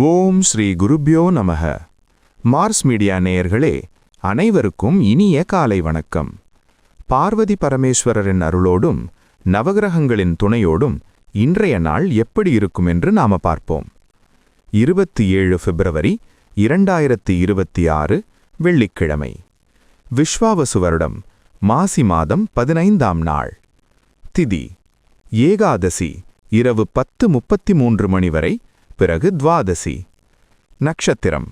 ஓம் ஸ்ரீ குருப்யோ நமக. Mars media நேயர்களே, அனைவருக்கும் இனிய காலை வணக்கம். பார்வதி பரமேஸ்வரரின் அருளோடும் நவகிரகங்களின் துணையோடும் இன்றைய நாள் எப்படி இருக்கும் என்று நாம பார்ப்போம். 27 பிப்ரவரி 2026 வெள்ளிக்கிழமை. விஸ்வாவசு வருடம் மாசி மாதம் 15ஆம் நாள். திதி ஏகாதசி இரவு 10:33 மணி வரை, பிறகு துவாதசி. நட்சத்திரம்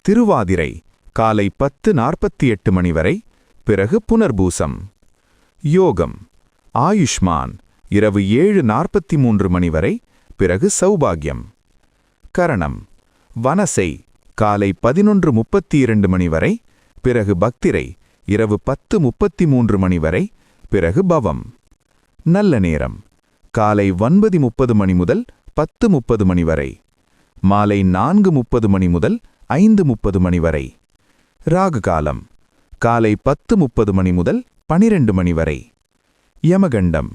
திருவாதிரை காலை 10:48 மணி வரை, பிறகு புனர்பூசம். யோகம் ஆயுஷ்மான் இரவு 7:43 மணி வரை, பிறகு சௌபாகியம். கரணம் வனசை காலை 11:32 மணி வரை, பிறகு பக்திரை இரவு 10:33 மணி வரை, பிறகு பவம். நல்ல நேரம் காலை 9:30 மணி முதல் 10:30 மணி வரை, மாலை 4:30 மணி முதல் 5:30 மணி வரை. ராகு காலம் காலை 10:30 மணி முதல் 12 மணி வரை. யமகண்டம்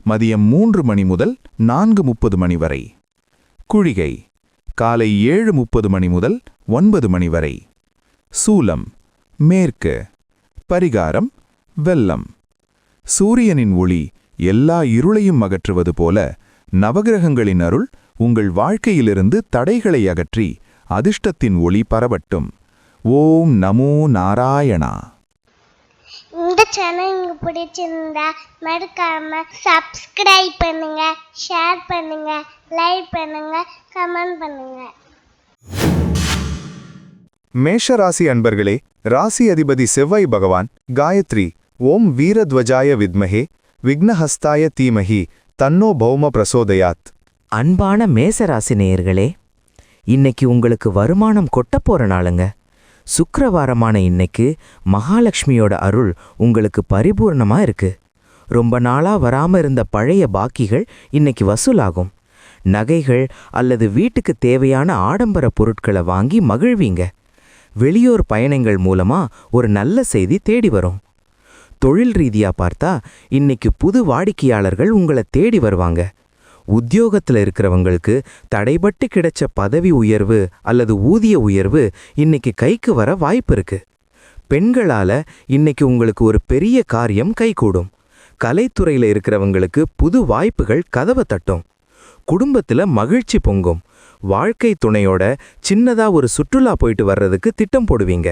மதியம் 3 மணி முதல் 4:30 மணி வரை. குழிகை காலை 7:30 மணி முதல் 9 மணி வரை. சூலம் மேற்கு. பரிகாரம் வெல்லம். சூரியனின் ஒளி எல்லா இருளையும் அகற்றுவது போல நவகிரகங்களின் அருள் உங்கள் வாழ்க்கையிலிருந்து தடைகளை அகற்றி அதிர்ஷ்டத்தின் ஒளி பரவட்டும். ஓம் நமோ நாராயணா. இந்த சேனல் உங்களுக்கு பிடிச்சிருந்தா மறக்காம சப்ஸ்கிரைப் பண்ணுங்க, ஷேர் பண்ணுங்க, லைக் பண்ணுங்க, கமெண்ட் பண்ணுங்க. மேஷராசி அன்பர்களே, ராசி அதிபதி செவ்வாய் பகவான் காயத்ரி ஓம் வீரத்வஜாய வித்மஹே விக்னஹஸ்தாய தீமஹி தன்னோ பௌம பிரசோதயாத். அன்பான மேசராசி நேயர்களே, இன்னைக்கு உங்களுக்கு வருமானம் கொட்டப் போற நாளுங்க. சுக்கிரவாரமான இன்னைக்கு மகாலட்சுமியோட அருள் உங்களுக்கு பரிபூர்ணமா இருக்கு. ரொம்ப நாளா வராம இருந்த பழைய பாக்கிகள் இன்னைக்கு வசூலாகும். நகைகள் அல்லது வீட்டுக்கு தேவையான ஆடம்பர பொருட்களை வாங்கி மகிழ்வீங்க. வெளியூர் பயணங்கள் மூலமா ஒரு நல்ல செய்தி தேடி வரும். தொழில் ரீதியா பார்த்தா இன்னைக்கு புது வாடிக்கையாளர்கள் உங்களை தேடி வருவாங்க. உத்தியோகத்துல இருக்கிறவங்களுக்கு தடைபட்டு கிடைச்ச பதவி உயர்வு அல்லது ஊதிய உயர்வு இன்னைக்கு கைக்கு வர வாய்ப்பு இருக்கு. பெண்களால இன்னைக்கு உங்களுக்கு ஒரு பெரிய காரியம் கைகூடும். கலைத்துறையில இருக்கிறவங்களுக்கு புது வாய்ப்புகள் கதவை தட்டும். குடும்பத்துல மகிழ்ச்சி பொங்கும். வாழ்க்கை துணையோட சின்னதா ஒரு சுற்றுலா போயிட்டு வர்றதுக்கு திட்டம் போடுவீங்க.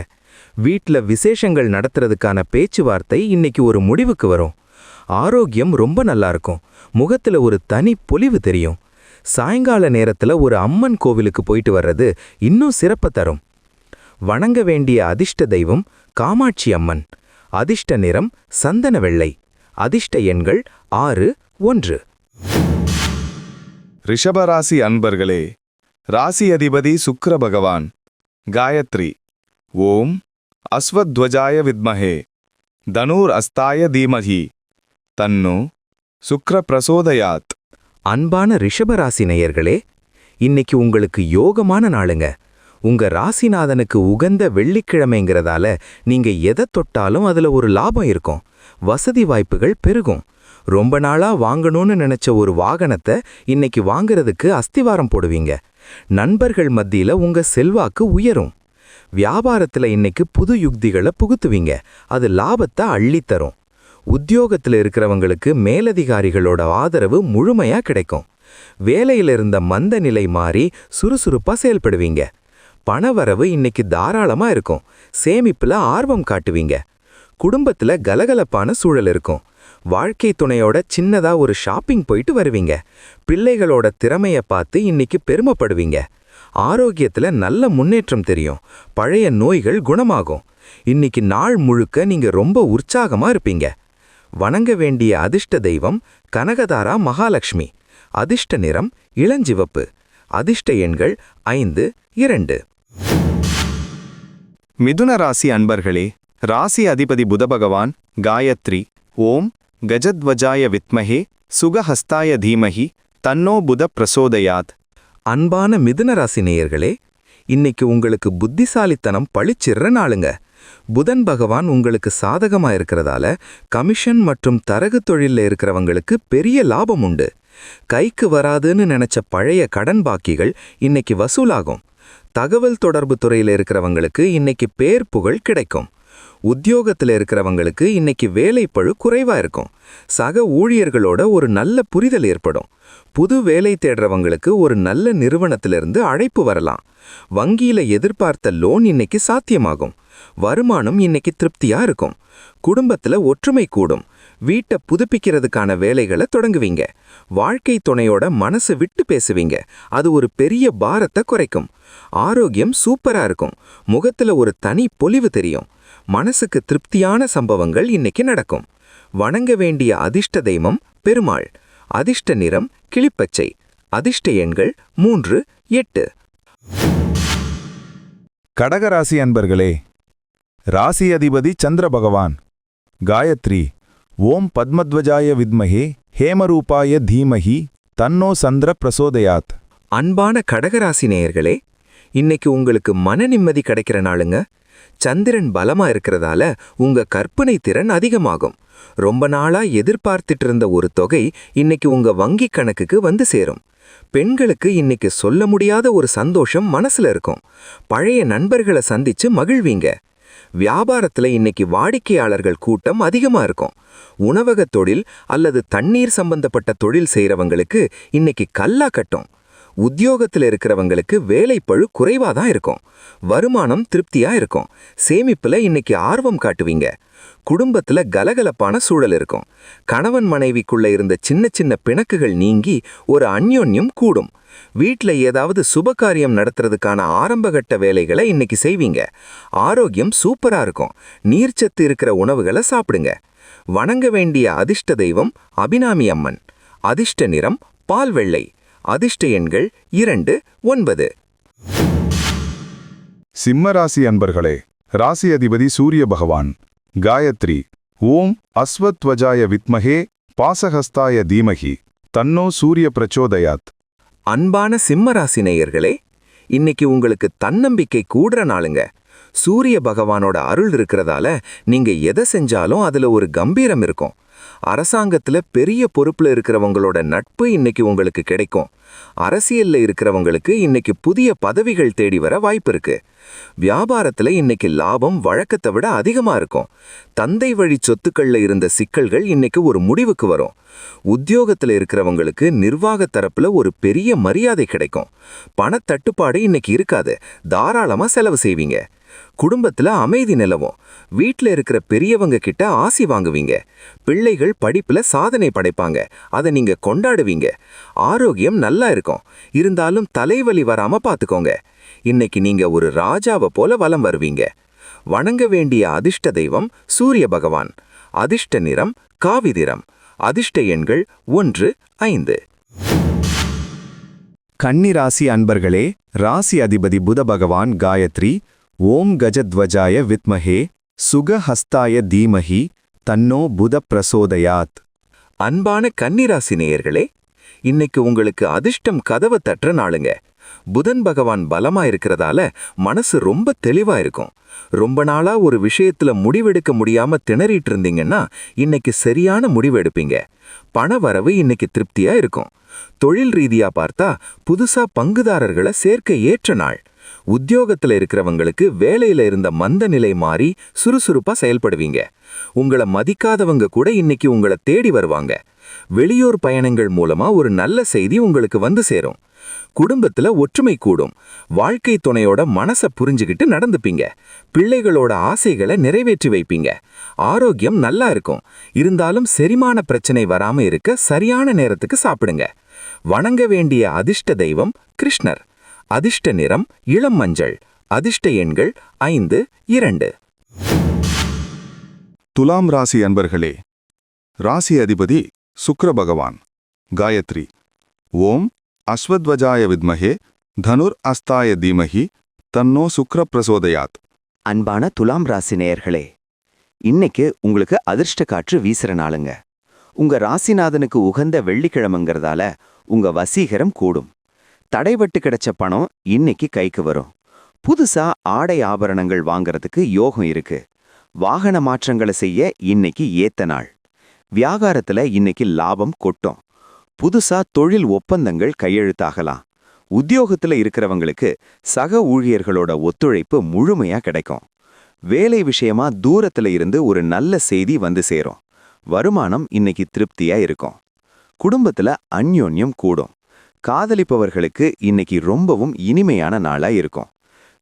வீட்ல விசேஷங்கள் நடத்துறதுக்கான பேச்சுவார்த்தை இன்னைக்கு ஒரு முடிவுக்கு வரும். ஆரோக்கியம் ரொம்ப நல்லா இருக்கும். முகத்துல ஒரு தனி பொலிவு தெரியும். சாயங்கால நேரத்துல ஒரு அம்மன் கோவிலுக்கு போயிட்டு வர்றது இன்னும் சிறப்பை தரும். வணங்க வேண்டிய அதிர்ஷ்ட தெய்வம் காமாட்சி அம்மன். அதிர்ஷ்ட நிறம் சந்தன வெள்ளை. அதிர்ஷ்ட எண்கள் 6, 1. ரிஷபராசி அன்பர்களே, ராசி அதிபதி சுக்கிர பகவான் காயத்ரி ஓம் அஸ்வத்வஜாய வித்மஹே தனுர் அஸ்தாய தீமஹி தன்னு சுக்ர பிரசோதயாத். அன்பான ரிஷபராசி நேயர்களே, இன்னைக்கு உங்களுக்கு யோகமான நாளுங்க. உங்க ராசிநாதனுக்கு உகந்த வெள்ளிக்கிழமைங்கிறதால நீங்க எதை தொட்டாலும் அதுல ஒரு லாபம் இருக்கும். வசதி வாய்ப்புகள் பெருகும். ரொம்ப நாளா வாங்கணும்னு நினைச்ச ஒரு வாகனத்தை இன்னைக்கு வாங்குறதுக்கு அஸ்திவாரம் போடுவீங்க. நண்பர்கள் மத்தியில உங்க செல்வாக்கு உயரும். வியாபாரத்துல இன்னைக்கு புது யுக்திகளை புகுத்துவீங்க. அது லாபத்தை அள்ளித்தரும். உத்தியோகத்துல இருக்கிறவங்களுக்கு மேலதிகாரிகளோட ஆதரவு முழுமையா கிடைக்கும். வேலையில இருந்த மந்த நிலை மாறி சுறுசுறுப்பா செயல்படுவீங்க. பணவரவு இன்னைக்கு தாராளமா இருக்கும். சேமிப்புல ஆர்வம் காட்டுவீங்க. குடும்பத்துல கலகலப்பான சூழல் இருக்கும். வாழ்க்கை துணையோட சின்னதா ஒரு ஷாப்பிங் போயிட்டு வருவீங்க. பிள்ளைகளோட திறமைய பார்த்து இன்னைக்கு பெருமைப்படுவீங்க. ஆரோக்கியத்துல நல்ல முன்னேற்றம் தெரியும். பழைய நோய்கள் குணமாகும். இன்னைக்கு நாள் முழுக்க நீங்க ரொம்ப உற்சாகமா இருப்பீங்க. வணங்க வேண்டிய அதிர்ஷ்ட தெய்வம் கனகதாரா மகாலட்சுமி. அதிர்ஷ்ட நிறம் இளஞ்சிவப்பு. அதிர்ஷ்ட எண்கள் 5, 2. மிதுன ராசி அன்பர்களே, ராசி அதிபதி புதபகவான் காயத்ரி ஓம் கஜத்வஜாய வித்மஹே சுகஹஸ்தாய தீமஹி தன்னோ புத பிரசோதயாத். அன்பான மிதுனராசி நேயர்களே, இன்னைக்கு உங்களுக்கு புத்திசாலித்தனம் பளிச்சிற நாளுங்க. புதன் பகவான் உங்களுக்கு சாதகமா இருக்கிறதால கமிஷன் மற்றும் தரகு தொழில்ல இருக்கிறவங்களுக்கு பெரிய லாபம் உண்டு. கைக்கு வராதுன்னு நினைச்ச பழைய கடன் பாக்கிகள் இன்னைக்கு வசூலாகும். தகவல் தொடர்பு துறையில இருக்கிறவங்களுக்கு இன்னைக்கு பேர் புகழ் கிடைக்கும். உத்தியோகத்துல இருக்கிறவங்களுக்கு இன்னைக்கு வேலைப்பழு குறைவா இருக்கும். சக ஊழியர்களோட ஒரு நல்ல புரிதல் ஏற்படும். புது வேலை தேடுறவங்களுக்கு ஒரு நல்ல நிறுவனத்திலிருந்து அழைப்பு வரலாம். வங்கியில எதிர்பார்த்த லோன் இன்னைக்கு சாத்தியமாகும். வருமானம் இன்னைக்கு திருப்தியா இருக்கும். குடும்பத்துல ஒற்றுமை கூடும். வீட்டை புதுப்பிக்கிறதுக்கான வேலைகளை தொடங்குவீங்க. வாழ்க்கை துணையோட மனசு விட்டு பேசுவீங்க. அது ஒரு பெரிய பாரத்தை குறைக்கும். ஆரோக்கியம் சூப்பரா இருக்கும். முகத்துல ஒரு தனி பொலிவு தெரியும். மனசுக்கு திருப்தியான சம்பவங்கள் இன்னைக்கு நடக்கும். வணங்க வேண்டிய அதிர்ஷ்ட தெய்வம் பெருமாள். அதிர்ஷ்ட நிறம் கிளிப்பச்சை. அதிர்ஷ்ட எண்கள் 3, 8. கடகராசி அன்பர்களே, ராசி அதிபதி சந்திர பகவான். காயத்ரி. ஓம் பத்மத்வஜாய வித்மஹே ஹேமரூபாய தீமஹி தன்னோ சந்திர பிரசோதயாத். அன்பான கடகராசி நேயர்களே, இன்னைக்கு உங்களுக்கு மன நிம்மதி கிடைக்கிற நாளுங்க. சந்திரன் பலமா இருக்கிறதால உங்க கற்பனை திறன் அதிகமாகும். ரொம்ப நாளா எதிர்பார்த்துட்டு இருந்த ஒரு தொகை இன்னைக்கு உங்க வங்கி கணக்குக்கு வந்து சேரும். பெண்களுக்கு இன்னைக்கு சொல்ல முடியாத ஒரு சந்தோஷம் மனசுல இருக்கும். பழைய நண்பர்களை சந்திச்சு மகிழ்வீங்க. வியாபாரத்துல இன்னைக்கு வாடிக்கையாளர்கள் கூட்டம் அதிகமா இருக்கும். உணவக தொழில் அல்லது தண்ணீர் சம்பந்தப்பட்ட தொழில் செய்யறவங்களுக்கு இன்னைக்கு கல்லா கட்டும். உத்தியோகத்தில் இருக்கிறவங்களுக்கு வேலைப்பழு குறைவா தான் இருக்கும். வருமானம் திருப்தியா இருக்கும். சேமிப்புல இன்னைக்கு ஆர்வம் காட்டுவீங்க. குடும்பத்துல கலகலப்பான சூழல் இருக்கும். கணவன் மனைவிக்குள்ள இருந்த சின்ன சின்ன பிணக்குகள் நீங்கி ஒரு அந்யோன்யம் கூடும். வீட்ல ஏதாவது சுபகாரியம் நடத்துறதுக்கான ஆரம்பகட்ட வேலைகளை இன்னைக்கு செய்வீங்க. ஆரோக்கியம் சூப்பரா இருக்கும். நீர்ச்சத்து இருக்கிற உணவுகளை சாப்பிடுங்க. வணங்க வேண்டிய அதிர்ஷ்ட தெய்வம் அபிராமி அம்மன். அதிர்ஷ்ட நிறம் பால் வெள்ளை. அதிர்ஷ்ட எண்கள் 2, 9. சிம்மராசி அன்பர்களே, ராசி அதிபதி சூரிய பகவான். காயத்ரி. ஓம் அஸ்வத்வஜாய வித்மஹே பாசஹஸ்தாய தீமஹி தன்னோ சூரிய பிரச்சோதயாத். அன்பான சிம்மராசி நேயர்களே, இன்னைக்கு உங்களுக்கு தன்னம்பிக்கை கூடுற நாளுங்க. சூரிய பகவானோட அருள் இருக்கிறதால நீங்க எதை செஞ்சாலும் அதுல ஒரு கம்பீரம் இருக்கும். அரசாங்கத்துல பெரிய பொறுப்புல இருக்கிறவங்களோட நட்பு இன்னைக்கு உங்களுக்கு கிடைக்கும். அரசியல்ல இருக்கிறவங்களுக்கு இன்னைக்கு புதிய பதவிகள் தேடி வர வாய்ப்பு இருக்கு. வியாபாரத்துல இன்னைக்கு லாபம் வழக்கத்தை விட அதிகமா இருக்கும். தந்தை வழி சொத்துக்கள்ல இருந்த சிக்கல்கள் இன்னைக்கு ஒரு முடிவுக்கு வரும். உத்தியோகத்துல இருக்கிறவங்களுக்கு நிர்வாக தரப்புல ஒரு பெரிய மரியாதை கிடைக்கும். பணத்தட்டுப்பாடு இன்னைக்கு இருக்காது. தாராளமா செலவு செய்வீங்க. குடும்பத்துல அமைதி நிலவும். வீட்ல இருக்கிற பெரியவங்க கிட்ட ஆசி வாங்குவீங்க. பிள்ளைகள் படிப்புல சாதனை படைப்பாங்க. அதை நீங்க கொண்டாடுவீங்க. ஆரோக்கியம் நல்லா இருக்கும். இருந்தாலும் தலைவலி வராம பாத்துக்கோங்க. இன்னைக்கு நீங்க ஒரு ராஜாவை போல வலம் வருவீங்க. வணங்க வேண்டிய அதிர்ஷ்ட தெய்வம் சூரிய பகவான். அதிர்ஷ்ட நிறம் காவிதிரம். அதிர்ஷ்ட எண்கள் 1, 5. கன்னிராசி அன்பர்களே, ராசி அதிபதி புத பகவான். காயத்ரி. ஓம் கஜத்வஜாய வித்மஹே சுகஹஸ்தாய தீமஹி தன்னோ புத பிரசோதயாத். அன்பான கன்னிராசி நேயர்களே, இன்னைக்கு உங்களுக்கு அதிர்ஷ்டம் கதவை தட்டுற நாளுங்க. புதன் பகவான் பலமா இருக்கிறதால மனசு ரொம்ப தெளிவா இருக்கும். ரொம்ப நாளா ஒரு விஷயத்துல முடிவெடுக்க முடியாம திணறிட்டு இருந்தீங்கன்னா இன்னைக்கு சரியான முடிவெடுப்பீங்க. பண வரவு இன்னைக்கு திருப்தியா இருக்கும். தொழில் ரீதியா பார்த்தா புதுசா பங்குதாரர்களை சேர்க்க ஏற்ற நாள். உத்தியோகத்துல இருக்கிறவங்களுக்கு வேலையில இருந்த மந்த நிலை மாறி சுறுசுறுப்பா செயல்படுவீங்க. உங்களை மதிக்காதவங்க கூட இன்னைக்கு உங்களை தேடி வருவாங்க. வெளியூர் பயணங்கள் மூலமா ஒரு நல்ல செய்தி உங்களுக்கு வந்து சேரும். குடும்பத்துல ஒற்றுமை கூடும். வாழ்க்கை துணையோட மனசை புரிஞ்சுக்கிட்டு நடந்துப்பீங்க. பிள்ளைகளோட ஆசைகளை நிறைவேற்றி வைப்பீங்க. ஆரோக்கியம் நல்லா இருக்கும். இருந்தாலும் செரிமான பிரச்சனை வராம இருக்க சரியான நேரத்துக்கு சாப்பிடுங்க. வணங்க வேண்டிய அதிர்ஷ்ட தெய்வம் கிருஷ்ணர். அதிர்ஷ்ட நிறம் இளம் மஞ்சள். அதிர்ஷ்ட எண்கள் 5, 2. துலாம் ராசி அன்பர்களே, ராசி அதிபதி சுக்கிர பகவான். காயத்ரி. ஓம் அஸ்வத்வஜாய வித்மஹே தனுர் அஸ்தாய தீமஹி தன்னோ சுக்கிர பிரசோதயாத். அன்பான துலாம் ராசி நேயர்களே, இன்னைக்கு உங்களுக்கு அதிர்ஷ்ட காற்று வீசுற நாளுங்க. உங்க ராசிநாதனுக்கு உகந்த வெள்ளிக்கிழமைங்கிறதால உங்க வசீகரம் கூடும். தடைபட்டு கிடைச்ச பணம் இன்னைக்கு கைக்கு வரும். புதுசா ஆடை ஆபரணங்கள் வாங்கறதுக்கு யோகம் இருக்கு. வாகன மாற்றங்களை செய்ய இன்னைக்கு ஏத்த நாள். வியாபாரத்துல இன்னைக்கு லாபம் கொட்டும். புதுசா தொழில் ஒப்பந்தங்கள் கையெழுத்தாகலாம். உத்தியோகத்துல இருக்கிறவங்களுக்கு சக ஊழியர்களோட ஒத்துழைப்பு முழுமையா கிடைக்கும். வேலை விஷயமா தூரத்துல இருந்து ஒரு நல்ல செய்தி வந்து சேரும். வருமானம் இன்னைக்கு திருப்தியா இருக்கும். குடும்பத்துல அந்யோன்யம் கூடும். காதலிப்பவர்களுக்கு இன்னைக்கு ரொம்பவும் இனிமையான நாளா இருக்கும்.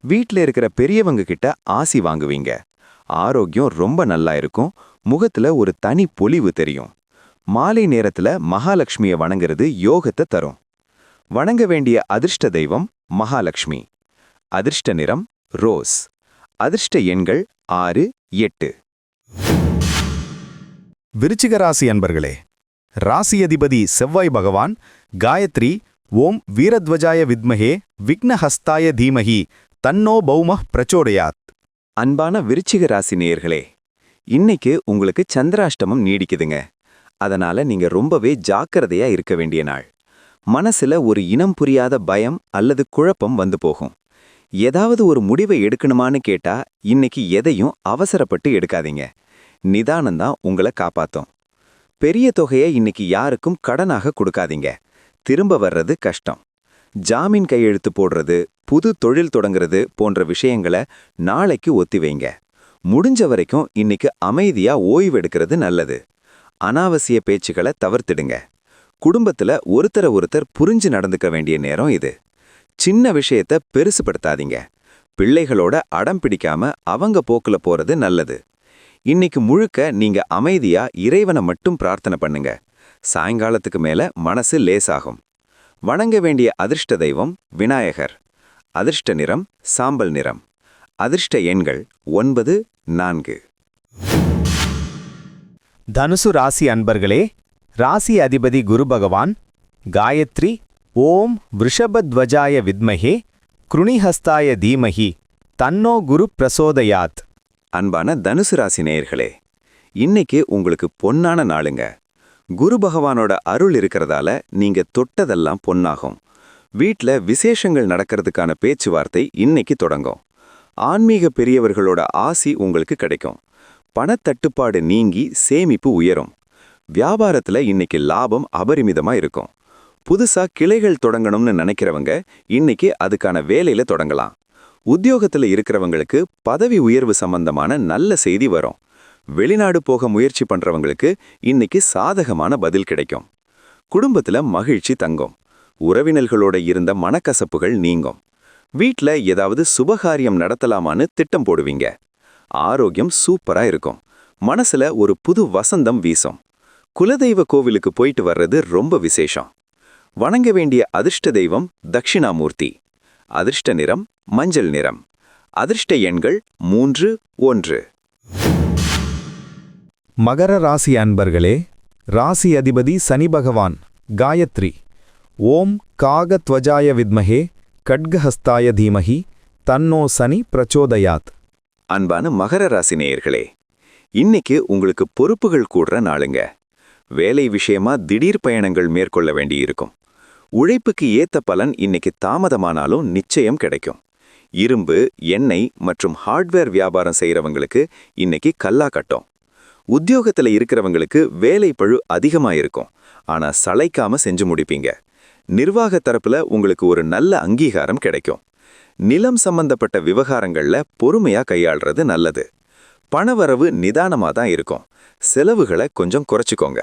வீட்ல இருக்கிற பெரியவங்க கிட்ட ஆசி வாங்குவீங்க. ஆரோக்கியம் ரொம்ப நல்லா இருக்கும். முகத்துல ஒரு தனி பொலிவு தெரியும். மாலை நேரத்துல மகாலட்சுமிய வணங்குறது யோகத்தை தரும். வணங்க வேண்டிய அதிர்ஷ்ட தெய்வம் மகாலட்சுமி. அதிர்ஷ்ட நிறம் ரோஸ். அதிர்ஷ்ட எண்கள் 6, 8. விருச்சிக ராசி அன்பர்களே, ராசி அதிபதி செவ்வாய் பகவான் காயத்ரி ஓம் வீரத்வஜாய வித்மஹே விக்னஹஸ்தாய தீமஹி தன்னோ பௌமः பிரச்சோதயாத். அன்பான விருச்சிக ராசி நேயர்களே, இன்னைக்கு உங்களுக்கு சந்திராஷ்டமம் நீடிக்குதுங்க. அதனால நீங்க ரொம்பவே ஜாக்கிரதையா இருக்க வேண்டிய நாள். மனசுல ஒரு இனம் புரியாத பயம் அல்லது குழப்பம் வந்து போகும். ஏதாவது ஒரு முடிவை எடுக்கணுமான்னு கேட்டா இன்னைக்கு எதையும் அவசரப்பட்டு எடுக்காதீங்க. நிதானம்தான் உங்களை காப்பாத்தும். பெரிய தொகையை இன்னைக்கு யாருக்கும் கடனாக கொடுக்காதீங்க. திரும்ப வர்றது கஷ்டம். ஜாமீன் கையெழுத்து போடுறது, புது தொழில் தொடங்குறது போன்ற விஷயங்களை நாளைக்கு ஒத்திவைங்க. முடிஞ்ச வரைக்கும் இன்னைக்கு அமைதியா ஓய்வெடுக்கிறது நல்லது. அனாவசிய பேச்சுக்களை தவிர்த்திடுங்க. குடும்பத்துல ஒருத்தர் புரிஞ்சு நடந்துக்க வேண்டிய நேரம் இது. சின்ன விஷயத்த பெருசுப்படுத்தாதீங்க. பிள்ளைகளோட அடம் பிடிக்காம அவங்க போக்குல போறது நல்லது. இன்னைக்கு முழுக்க நீங்க அமைதியா இறைவனை மட்டும் பிரார்த்தனை பண்ணுங்க. சாயங்காலத்துக்கு மேல மனசு லேசாகும். வணங்க வேண்டிய அதிர்ஷ்ட தெய்வம் விநாயகர். அதிர்ஷ்ட நிறம் சாம்பல் நிறம். அதிர்ஷ்ட எண்கள் 9, 4. தனுசு ராசி அன்பர்களே, ராசி அதிபதி குரு பகவான் காயத்ரி ஓம் விருஷபத்வஜாய வித்மஹே கிருணிஹஸ்தாய தீமஹி தன்னோ குரு பிரசோதயாத். அன்பான தனுசு ராசி நேயர்களே, இன்னைக்கு உங்களுக்கு பொன்னான நாளுங்க. குரு பகவானோட அருள் இருக்கிறதால நீங்க தொட்டதெல்லாம் பொன்னாகும். வீட்ல விசேஷங்கள் நடக்கிறதுக்கான பேச்சுவார்த்தை இன்னைக்கு தொடங்கும். ஆன்மீக பெரியவர்களோட ஆசி உங்களுக்கு கிடைக்கும். பணத்தட்டுப்பாடு நீங்கி சேமிப்பு உயரும். வியாபாரத்துல இன்னைக்கு லாபம் அபரிமிதமா இருக்கும். புதுசா கிளைகள் தொடங்கணும்னு நினைக்கிறவங்க இன்னைக்கு அதுக்கான வேலையில தொடங்கலாம். உத்தியோகத்துல இருக்கிறவங்களுக்கு பதவி உயர்வு சம்பந்தமான நல்ல செய்தி வரும். வெளிநாடு போக முயற்சி பண்றவங்களுக்கு இன்னைக்கு சாதகமான பதில் கிடைக்கும். குடும்பத்துல மகிழ்ச்சி தங்கும். உறவினர்களோட இருந்த மனக்கசப்புகள் நீங்கும். வீட்ல ஏதாவது சுபகாரியம் நடத்தலாமான்னு திட்டம் போடுவீங்க. ஆரோக்கியம் சூப்பரா இருக்கும். மனசுல ஒரு புது வசந்தம் வீசும். குலதெய்வ கோவிலுக்கு போயிட்டு வர்றது ரொம்ப விசேஷம். வணங்க வேண்டிய அதிர்ஷ்ட தெய்வம் தட்சிணாமூர்த்தி. அதிர்ஷ்ட நிறம் மஞ்சள் நிறம். அதிர்ஷ்ட எண்கள் 3, 1. மகர ராசி அன்பர்களே, ராசி அதிபதி சனி பகவான் காயத்ரி ஓம் காகத்வஜாய வித்மஹே கட்கஹஸ்தாய தீமஹி தன்னோ சனி பிரச்சோதயாத். அன்பான மகர ராசி நேயர்களே, இன்னைக்கு உங்களுக்கு பொறுப்புகள் கூடுற நாளுங்க. வேலை விஷயமா திடீர் பயணங்கள் மேற்கொள்ள வேண்டியிருக்கும். உழைப்புக்கு ஏத்த பலன் இன்னைக்கு தாமதமானாலும் நிச்சயம் கிடைக்கும். இரும்பு, எண்ணெய் மற்றும் ஹார்ட்வேர் வியாபாரம் செய்யறவங்களுக்கு இன்னைக்கு கல்லா கட்டும். உத்தியோகத்துல இருக்கிறவங்களுக்கு வேலை பழு அதிகமா இருக்கும். ஆனா சளைக்காம செஞ்சு முடிப்பீங்க. நிர்வாக தரப்புல உங்களுக்கு ஒரு நல்ல அங்கீகாரம் கிடைக்கும். நிலம் சம்பந்தப்பட்ட விவகாரங்கள்ல பொறுமையா கையாள்றது நல்லது. பணவரவு நிதானமா தான் இருக்கும். செலவுகளை கொஞ்சம் குறைச்சுக்கோங்க.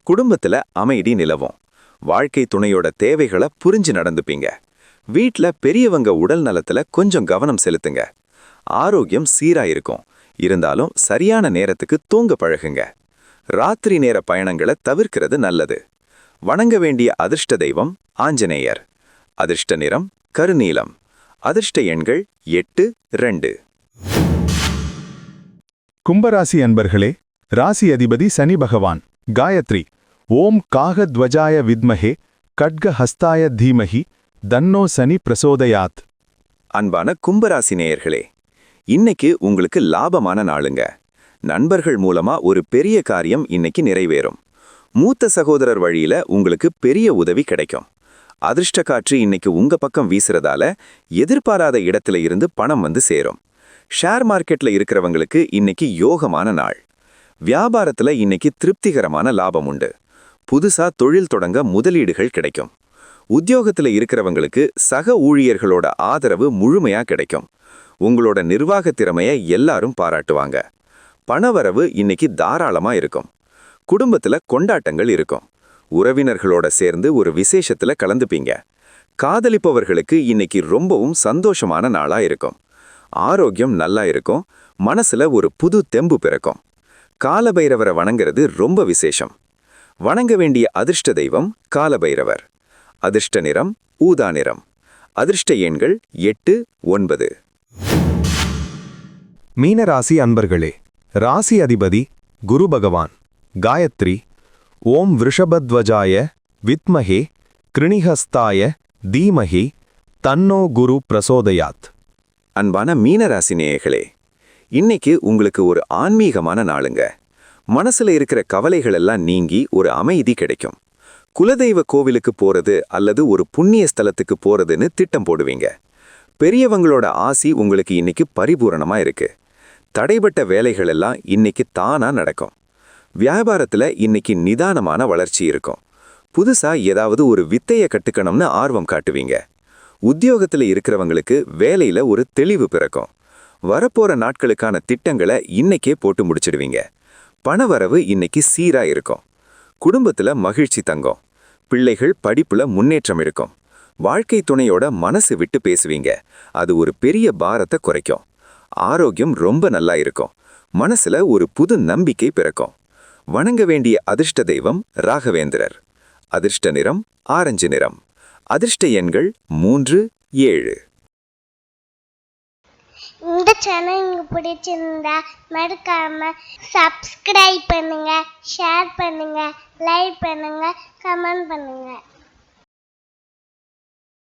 குடும்பத்துல அமைதி நிலவும். வாழ்க்கை துணையோட தேவைகளை புரிஞ்சு நடந்துப்பீங்க. வீட்ல பெரியவங்க உடல் நலத்துல கொஞ்சம் கவனம் செலுத்துங்க. ஆரோக்கியம் சீரா இருக்கும். இருந்தாலும் சரியான நேரத்துக்கு தூங்க பழகுங்க. ராத்திரி நேர பயணங்களை தவிர்க்கிறது நல்லது. வணங்க வேண்டிய அதிர்ஷ்ட தெய்வம் ஆஞ்சநேயர். அதிர்ஷ்ட நிறம் கருநீலம். அதிர்ஷ்ட எண்கள் 8, 2. கும்பராசி அன்பர்களே, ராசி அதிபதி சனி பகவான் காயத்ரி ஓம் காகத்வஜாய வித்மஹே கட்கஹஸ்தாய தீமஹி தன்னோ சனி பிரசோதயாத். அன்பான கும்பராசி நேயர்களே, இன்னைக்கு உங்களுக்கு லாபமான நாளுங்க. நண்பர்கள் மூலமா ஒரு பெரிய காரியம் இன்னைக்கு நிறைவேறும். மூத்த சகோதரர் வழியில உங்களுக்கு பெரிய உதவி கிடைக்கும். அதிர்ஷ்ட காற்று இன்னைக்கு உங்க பக்கம் வீசுறதால எதிர்பாராத இடத்துல இருந்து பணம் வந்து சேரும். ஷேர் மார்க்கெட்ல இருக்கிறவங்களுக்கு இன்னைக்கு யோகமான நாள். வியாபாரத்துல இன்னைக்கு திருப்திகரமான லாபம் உண்டு. புதுசா தொழில் தொடங்க முதலீடுகள் கிடைக்கும். உத்தியோகத்துல இருக்கிறவங்களுக்கு சக ஊழியர்களோட ஆதரவு முழுமையா கிடைக்கும். உங்களோட நிர்வாக திறமையை எல்லாரும் பாராட்டுவாங்க. பணவரவு இன்னைக்கு தாராளமா இருக்கும். குடும்பத்துல கொண்டாட்டங்கள் இருக்கும். உறவினர்களோட சேர்ந்து ஒரு விசேஷத்துல கலந்துப்பீங்க. காதலிப்பவர்களுக்கு இன்னைக்கு ரொம்பவும் சந்தோஷமான நாளா இருக்கும். ஆரோக்கியம் நல்லா இருக்கும். மனசுல ஒரு புது தெம்பு பிறக்கும். காலபைரவரை வணங்குறது ரொம்ப விசேஷம். வணங்க வேண்டிய அதிர்ஷ்ட தெய்வம் காலபைரவர். அதிர்ஷ்ட நிறம் ஊதா நிறம். அதிர்ஷ்ட எண்கள் 8, 9. மீனராசி அன்பர்களே, ராசி அதிபதி குரு பகவான். காயத்ரி. ஓம் விருஷபத்வஜாய வித்மஹே கிருணிஹஸ்தாய தீமஹி தன்னோ குரு பிரசோதயாத். அன்பான மீனராசி நேயர்களே, இன்னைக்கு உங்களுக்கு ஒரு ஆன்மீகமான நாளுங்க. மனசுல இருக்கிற கவலைகள் எல்லாம் நீங்கி ஒரு அமைதி கிடைக்கும். குலதெய்வ கோவிலுக்கு போறது அல்லது ஒரு புண்ணிய ஸ்தலத்துக்கு போறதுன்னு திட்டம் போடுவீங்க. பெரியவங்களோட ஆசி உங்களுக்கு இன்னைக்கு பரிபூரணமா இருக்கு. தடைபட்ட வேலைகள் எல்லாம் இன்னைக்கு தானா நடக்கும். வியாபாரத்துல இன்னைக்கு நிதானமான வளர்ச்சி இருக்கும். புதுசா ஏதாவது ஒரு வித்தையை கட்டுக்கணும்னு ஆர்வம் காட்டுவீங்க. உத்தியோகத்துல இருக்கிறவங்களுக்கு வேலையில ஒரு தெளிவு பிறக்கும். வரப்போற நாட்களுக்கான திட்டங்களை இன்னைக்கே போட்டு முடிச்சிடுவீங்க. பணவரவு இன்னைக்கு சீரா இருக்கும். குடும்பத்துல மகிழ்ச்சி தங்கும். பிள்ளைகள் படிப்புல முன்னேற்றம் இருக்கும். வாழ்க்கை துணையோட மனசு விட்டு பேசுவீங்க. அது ஒரு பெரிய பாரத்தை குறைக்கும். ஆரோக்கியம் ரொம்ப நல்லா இருக்கும். மனசுல ஒரு புது நம்பிக்கை பிறக்கும். வணங்க வேண்டிய அதிர்ஷ்ட தெய்வம் ராகவேந்திரர். அதிர்ஷ்ட நிறம் ஆரஞ்சு நிறம். அதிர்ஷ்ட எண்கள் 3, 7. இந்த சேனல் உங்களுக்கு பிடிச்சிருந்தா மறக்காம சப்ஸ்கிரைப் பண்ணுங்க, ஷேர் பண்ணுங்க, லைக் பண்ணுங்க, கமெண்ட் பண்ணுங்க.